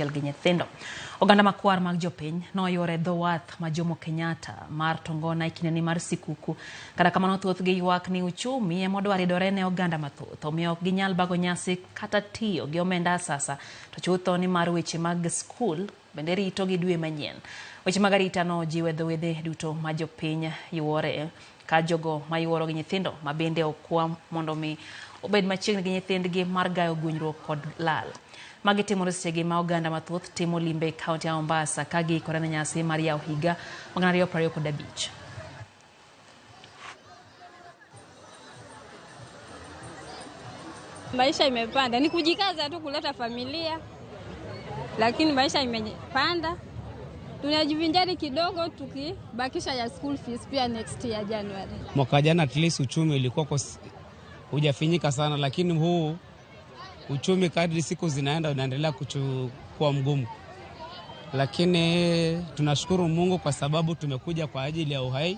gi nyithindo. Oganda makwar mag jopiny noyore dho wath ma Jomo Kenyatta mar tongona ikineni mar sikuku. Kata kamano thoth gi ywak ni uchumi emodwa ridore ne oganda mathoth. Omiyo ok ginyal bago nyasi kata tiyo gi omenda sasa. To chutho ni mar weche mag skul bende rito gi dwe manyien. Weche mag arita no jiwe dho wedhe duto ma jopiny yuore ka jogo ma yuoro gi nyithindo ma bende okwa mondo mi obed machiegni gi nyithindgi mar gayo gunyruok kod lal. Magi timore sechegi ma oganda mathoth timo limbe kaunti ya Mombasa ka giikore ne nyasi mar yawo higa 2025. Maisha imepanda, ni kujikaza tu kuleta familia, lakini maisha imepanda. Tunajivinjari kidogo tukibakisha ya school fees pia next year January. Mwaka jana at least uchumi ulikuwa hujafinyika sana, lakini huu uchumi kadri siku zinaenda unaendelea kuwa mgumu. Lakini tunashukuru Mungu kwa sababu tumekuja kwa ajili ya uhai.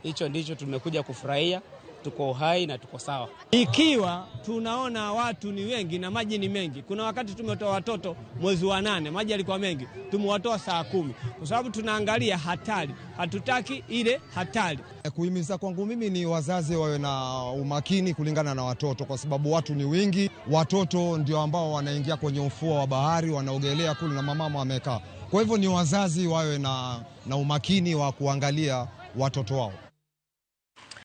Hicho ndicho tumekuja kufurahia. Tuko uhai na tuko sawa. Ikiwa tunaona watu ni wengi na maji ni mengi. Kuna wakati tumetoa watoto mwezi wa 8, maji yalikuwa mengi. Tumewatoa saa 10 kwa sababu tunaangalia hatari. Hatutaki ile hatari. Kuhimiza kwangu mimi ni wazazi wawe na umakini kulingana na watoto kwa sababu watu ni wengi. Watoto ndio ambao wanaingia kwenye ufuo wa bahari, wanaogelea kule na mama wamekaa. Kwa hivyo ni wazazi wawe na umakini wa kuangalia watoto wao.